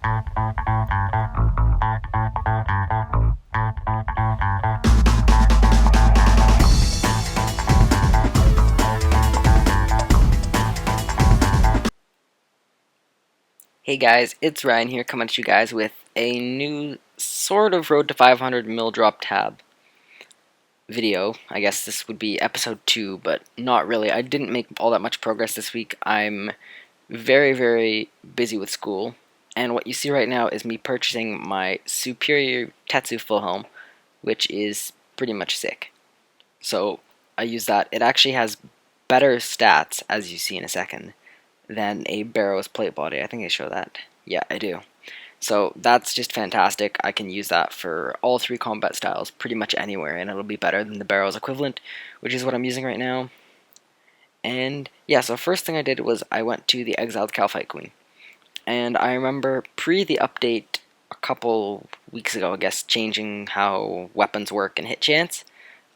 Hey guys, it's Ryan here coming at you guys with a new sort of Road to 500 mil drop tab video. I guess this would be episode 2, but not really. I didn't make all that much progress this week. I'm very busy with school, and what you see right now is me purchasing my Superior Tetsu full helm, which is pretty much sick. So I use that. It actually has better stats, as you see in a second, than a Barrow's plate body. I think I show that. Yeah, I do. So that's just fantastic. I can use that for all 3 combat styles pretty much anywhere, and it'll be better than the Barrow's equivalent, which is what I'm using right now. And yeah, so first thing I did was I went to the Exiled Calphite Queen. And I remember pre the update a couple weeks ago, I guess, changing how weapons work and hit chance.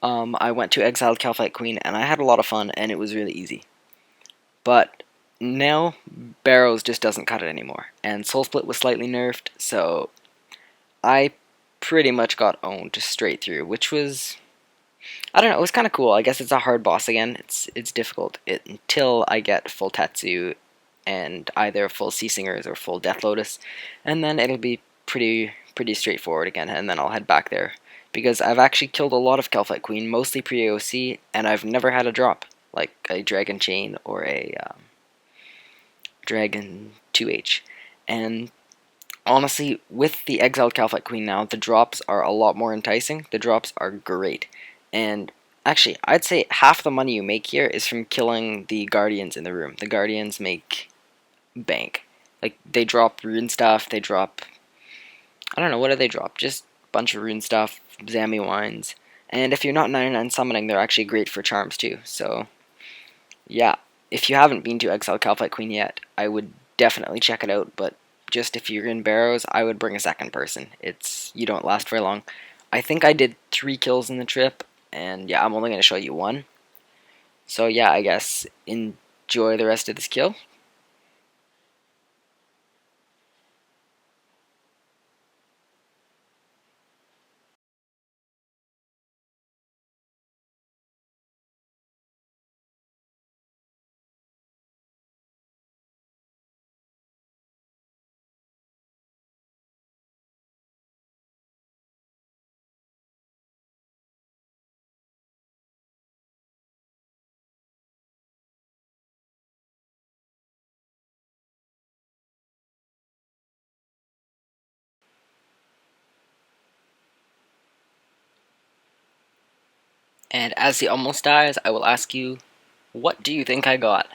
I went to Exiled Calphite Queen and I had a lot of fun and it was really easy. But now Barrows just doesn't cut it anymore. And Soul Split was slightly nerfed, so I pretty much got owned straight through, which was, I don't know, it was kind of cool. I guess it's a hard boss again. It's difficult until I get full Tetsu and either full Sea Singers or full Death Lotus, and then it'll be pretty straightforward again, and then I'll head back there. Because I've actually killed a lot of Calphite Queen, mostly pre-AOC, and I've never had a drop, like a Dragon Chain or a Dragon 2H. And honestly, with the Exiled Calphite Queen now, the drops are a lot more enticing. The drops are great. And actually, I'd say half the money you make here is from killing the Guardians in the room. The Guardians make bank. Like, they drop rune stuff, they drop, I don't know, what do they drop? Just a bunch of rune stuff, Zami wines. And if you're not 99 summoning, they're actually great for charms too. So, yeah, if you haven't been to Exile Calphite Queen yet, I would definitely check it out, but just if you're in Barrows, I would bring a second person. You don't last very long. I think I did 3 kills in the trip, and yeah, I'm only going to show you 1. So yeah, I guess enjoy the rest of this kill. And as he almost dies, I will ask you, what do you think I got?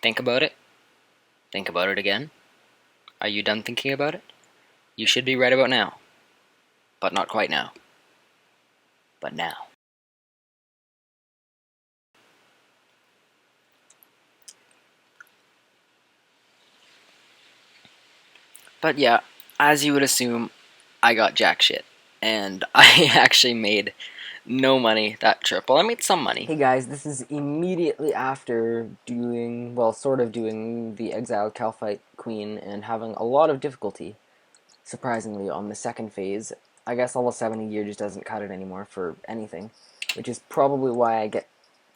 Think about it. Think about it again. Are you done thinking about it? You should be right about now. But not quite now. But now. But yeah, as you would assume, I got jack shit. And I actually made no money that trip. Well, I made some money. Hey guys, this is immediately after doing, well, sort of doing the Exiled Calphite Queen and having a lot of difficulty, surprisingly, on the second phase. I guess level 70 gear just doesn't cut it anymore for anything, which is probably why I get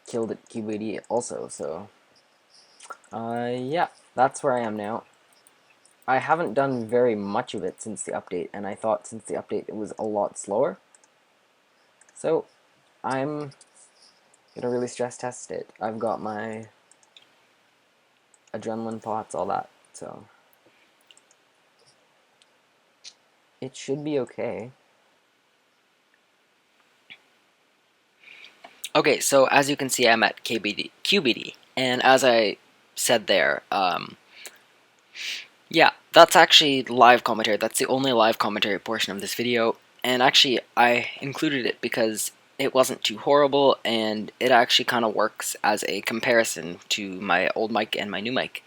killed at QBD also, so... yeah, that's where I am now. I haven't done very much of it since the update, and I thought since the update it was a lot slower. So, I'm gonna really stress test it. I've got my adrenaline pots, all that, so it should be okay. Okay, so as you can see, I'm at QBD, and as I said there, yeah, that's actually live commentary. That's the only live commentary portion of this video, and actually I included it because it wasn't too horrible, and it actually kind of works as a comparison to my old mic and my new mic.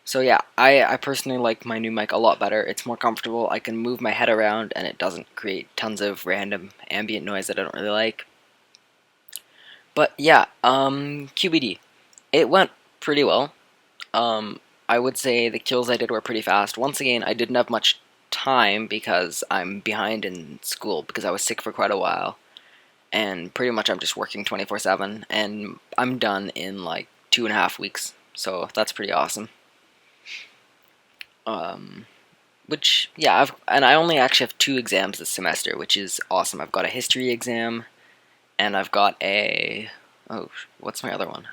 So yeah, I personally like my new mic a lot better. It's more comfortable, I can move my head around, and it doesn't create tons of random ambient noise that I don't really like. But yeah, QBD. It went pretty well. I would say the kills I did were pretty fast. Once again, I didn't have much time because I'm behind in school because I was sick for quite a while. And pretty much I'm just working 24/7, and I'm done in like 2.5 weeks. So that's pretty awesome. Um, which, yeah, and I only actually have 2 exams this semester, which is awesome. I've got a history exam, and I've got oh, what's my other one?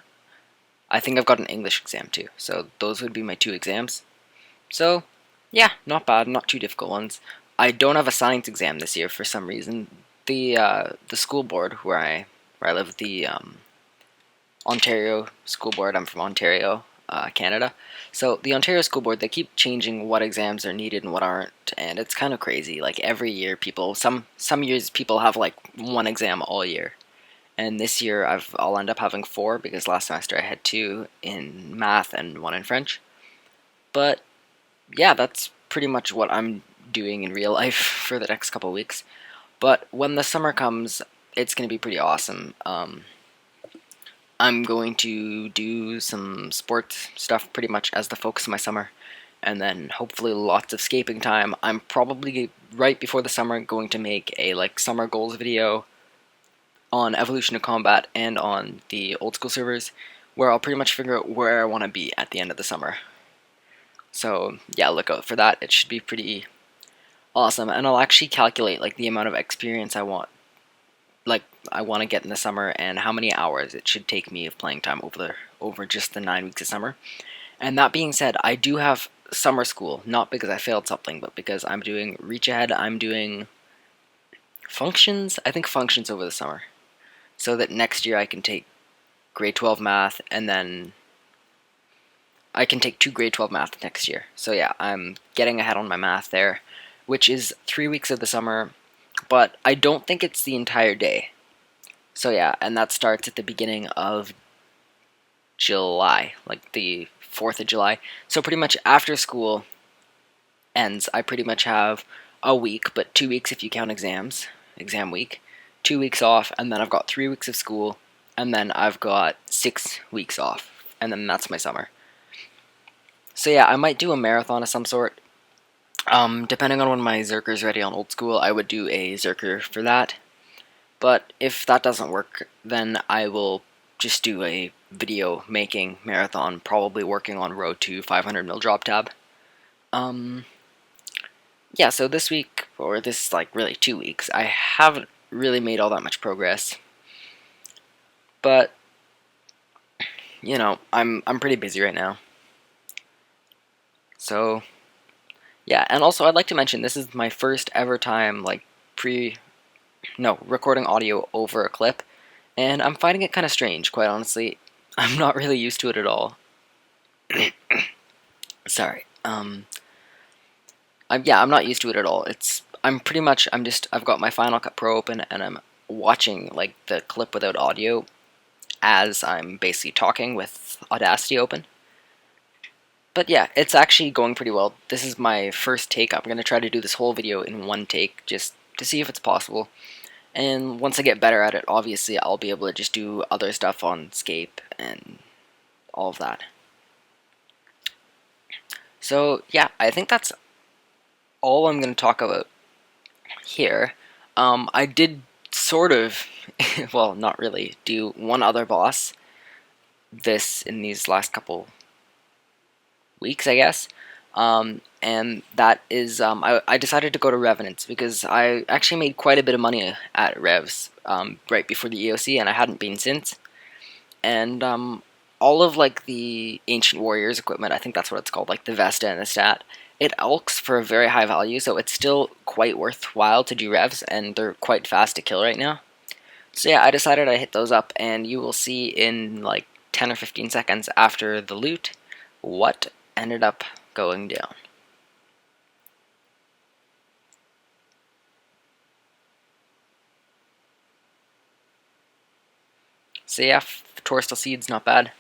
I think I've got an English exam too. So those would be my 2 exams. So, yeah, not bad, not too difficult ones. I don't have a science exam this year for some reason. The school board where I live, the Ontario School Board. I'm from Ontario, Canada. So the Ontario School Board, they keep changing what exams are needed and what aren't, and it's kind of crazy. Like every year, some years people have like 1 exam all year, and this year I'll end up having 4 because last semester I had 2 in math and 1 in French. But yeah, that's pretty much what I'm doing in real life for the next couple of weeks. But when the summer comes, it's going to be pretty awesome. I'm going to do some sports stuff pretty much as the focus of my summer, and then hopefully lots of scaping time. I'm probably right before the summer going to make a like summer goals video on Evolution of Combat and on the old school servers, where I'll pretty much figure out where I want to be at the end of the summer. So yeah, look out for that. It should be pretty awesome, and I'll actually calculate like the amount of experience I want to get in the summer and how many hours it should take me of playing time over just the 9 weeks of summer. And that being said, I do have summer school, not because I failed something, but because I'm doing Reach Ahead. I'm doing functions. I think functions over the summer, so that next year I can take grade 12 math, and then I can take 2 grade 12 math next year. So yeah, I'm getting ahead on my math there, which is 3 weeks of the summer, but I don't think it's the entire day. So yeah, and that starts at the beginning of July, like the 4th of July. So pretty much after school ends, I pretty much have a week, but 2 weeks if you count exam week, 2 weeks off, and then I've got 3 weeks of school, and then I've got 6 weeks off, and then that's my summer. So yeah, I might do a marathon of some sort. Depending on when my Zerker's ready on old school, I would do a Zerker for that. But if that doesn't work, then I will just do a video making marathon, probably working on road to 500 mil drop tab. Yeah, so this week, or this like really 2 weeks, I haven't really made all that much progress. But you know, I'm pretty busy right now. So yeah, and also I'd like to mention this is my first ever time like recording audio over a clip, and I'm finding it kind of strange, quite honestly. I'm not really used to it at all. Sorry. I'm not used to it at all. I've got my Final Cut Pro open, and I'm watching like the clip without audio as I'm basically talking with Audacity open. But yeah, it's actually going pretty well. This is my first take. I'm going to try to do this whole video in one take, just to see if it's possible. And once I get better at it, obviously I'll be able to just do other stuff on Scape and all of that. So yeah, I think that's all I'm going to talk about here. I did sort of, well, not really, do one other boss in these last couple weeks, I guess. And that is, I decided to go to Revenants because I actually made quite a bit of money at Revs right before the EOC, and I hadn't been since. And all of like the Ancient Warriors equipment, I think that's what it's called, like the Vesta and the Stat, it elks for a very high value, so it's still quite worthwhile to do Revs, and they're quite fast to kill right now. So yeah, I decided I'd hit those up, and you will see in like 10 or 15 seconds after the loot what ended up going down. So yeah, Torstal Seed's not bad.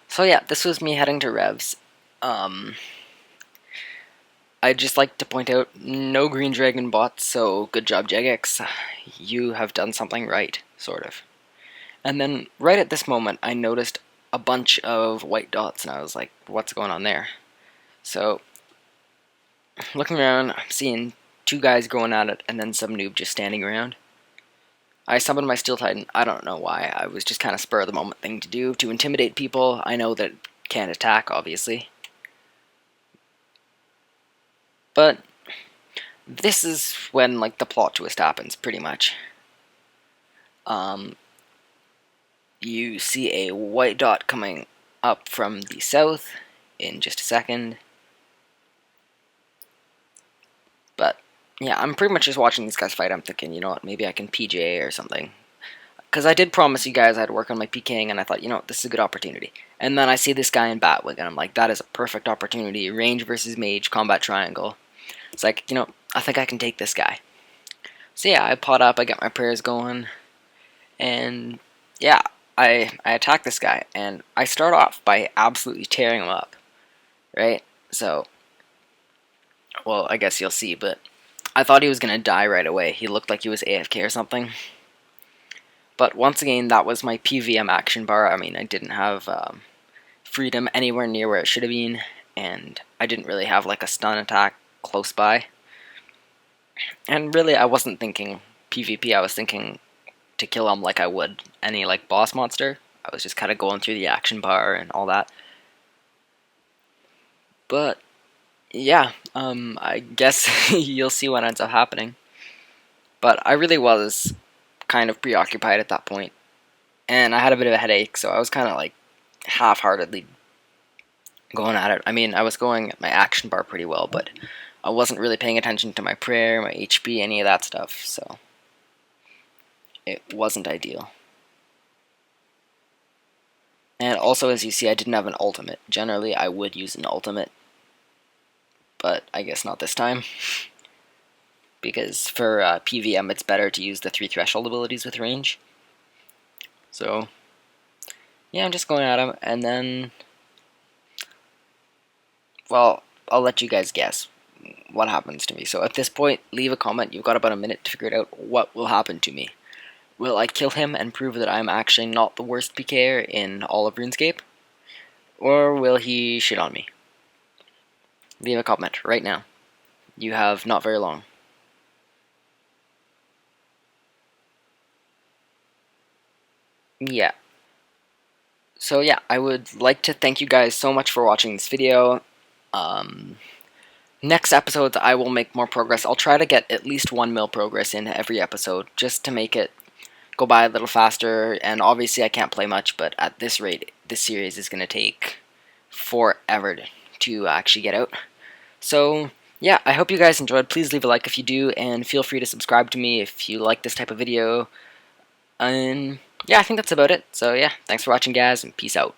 So yeah, this was me heading to Revs. I'd just like to point out, no Green Dragon bots, so good job Jagex. You have done something right, sort of. And then, right at this moment, I noticed a bunch of white dots, and I was like, what's going on there? So, looking around, I'm seeing two guys going at it, and then some noob just standing around. I summoned my Steel Titan. I don't know why. I was just kind of spur of the moment thing to do to intimidate people. I know that it can't attack, obviously. But this is when like the plot twist happens, pretty much. You see a white dot coming up from the south in just a second. But yeah, I'm pretty much just watching these guys fight. I'm thinking, you know what, maybe I can PJ or something. Because I did promise you guys I'd work on my PKing, and I thought, you know, this is a good opportunity. And then I see this guy in Batwing, and I'm like, that is a perfect opportunity. Range versus mage, combat triangle. It's like, you know, I think I can take this guy. So yeah, I pot up, I get my prayers going, and yeah, I attack this guy, and I start off by absolutely tearing him up, right? So, well, I guess you'll see, but I thought he was going to die right away. He looked like he was AFK or something. But once again, that was my PVM action bar. I mean, I didn't have freedom anywhere near where it should have been, and I didn't really have like a stun attack close by. And really, I wasn't thinking PvP, I was thinking to kill him like I would any like boss monster. I was just kind of going through the action bar and all that. But yeah, I guess you'll see what ends up happening. But I really was kind of preoccupied at that point, and I had a bit of a headache, so I was kind of like half-heartedly going at it. I mean, I was going at my action bar pretty well, but I wasn't really paying attention to my prayer, my HP, any of that stuff, so it wasn't ideal. And also, as you see, I didn't have an ultimate. Generally, I would use an ultimate, but I guess not this time. Because for PVM, it's better to use the 3 threshold abilities with range. So, yeah, I'm just going at him, and then, well, I'll let you guys guess what happens to me. So at this point, leave a comment. You've got about a minute to figure it out what will happen to me. Will I kill him and prove that I'm actually not the worst PKer in all of RuneScape? Or will he shit on me? Leave a comment right now. You have not very long. Yeah. So yeah, I would like to thank you guys so much for watching this video. Next episodes, I will make more progress. I'll try to get at least 1 mil progress in every episode, just to make it go by a little faster. And obviously I can't play much, but at this rate, this series is going to take forever to actually get out. So yeah, I hope you guys enjoyed. Please leave a like if you do, and feel free to subscribe to me if you like this type of video. And yeah, I think that's about it. So yeah, thanks for watching, guys, and peace out.